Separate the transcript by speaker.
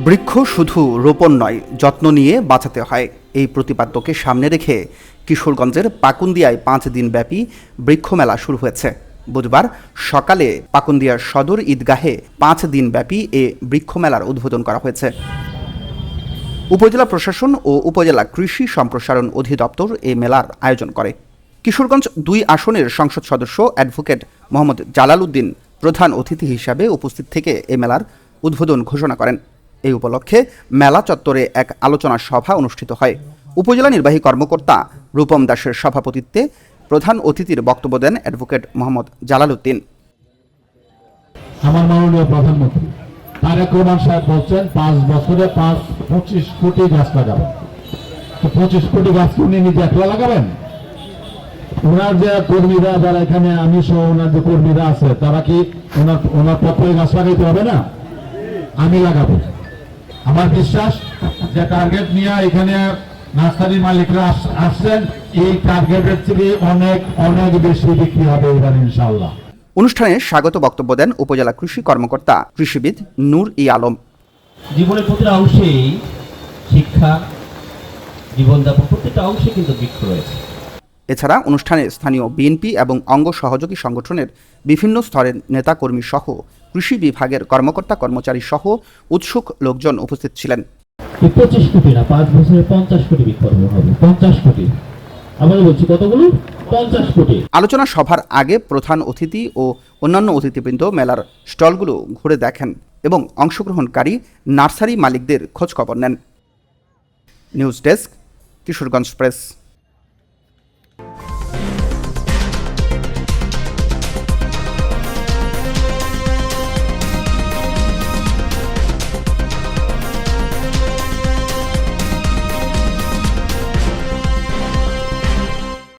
Speaker 1: বৃক্ষ শুধু রোপণ নয়, যত্ন নিয়ে বাঁচাতে হয়। এই প্রতিপাদ্যকে সামনে রেখে কিশোরগঞ্জের পাকুন্দিয়ায় 5 দিনব্যাপী বৃক্ষমেলা শুরু হয়েছে। বুধবার সকালে পাকুন্দিয়া সদর ঈদগাহে 5 দিনব্যাপী এ বৃক্ষমেলার উদ্বোধন করা হয়েছে। উপজেলা প্রশাসন ও উপজেলা কৃষি সম্প্রসারণ অধিদপ্তর এই মেলার আয়োজন করে। কিশোরগঞ্জ 2 আসনের সংসদ সদস্য অ্যাডভোকেট মোহাম্মদ জালাল উদ্দিন প্রধান অতিথি হিসাবে উপস্থিত থেকে এই মেলার উদ্বোধন ঘোষণা করেন। এই উপলক্ষে মেলা চত্বরে এক আলোচনা সভা অনুষ্ঠিত হয়। উপজেলা নির্বাহী কর্মকর্তা রূপম দাসের সভাপতিত্বে প্রধান অতিথির বক্তব্য দেন অ্যাডভোকেট মোহাম্মদ জালাল উদ্দিন।
Speaker 2: আমার মাননীয় প্রধানমন্ত্রী তারেক রহমান সাহেব বলছেন 5 বছরে 25 কোটি গাছ লাগাবেন। তো 25 কোটি গাছ উনি নিজে একলা লাগাবেন? ওনার যে কর্মীরা যারা এখানে আমি সহ ওনার যে কর্মীরা আছে তারা কি ওনার পক্ষে গাছ লাগাইতে হবে না? আমি লাগাবো। আমার বিশ্বাস যে টার্গেট নিয়ে এখানে নার্সারির মালিকরা আসছেন, এই টার্গেটের থেকে অনেক অনেক বেশি বিক্রি হবে এবার ইনশাআল্লাহ।
Speaker 1: অনুষ্ঠানে স্বাগত বক্তব্য দেন উপজেলা কৃষি কর্মকর্তা কৃষিবিদ নূর ই আলম।
Speaker 3: জীবনের প্রতিটা অংশেই শিক্ষা, জীবনযাপন প্রতিটা অংশে কিন্তু বৃক্ষ রয়েছে।
Speaker 1: এছাড়া অনুষ্ঠানে স্থানীয় বিএনপি এবং অঙ্গ সহযোগী সংগঠনের বিভিন্ন স্তরের নেতাকর্মী সহ কৃষি বিভাগের কর্মকর্তা কর্মচারী সহ উৎসুক লোকজন উপস্থিত ছিলেন।
Speaker 3: 25 কোটি না, 5 বছরে 50 কোটি বৃক্ষরোপণ হবে। 50 কোটি, আমরা বলছি কতগুলো? 50 কোটি।
Speaker 1: আলোচনা সভার আগে প্রধান অতিথি ও অন্যান্য অতিথিবৃন্দ মেলার স্টলগুলো ঘুরে দেখেন এবং অংশগ্রহণকারী নার্সারি মালিকদের খোঁজখবর নেন। News desk, Kishoreganj press.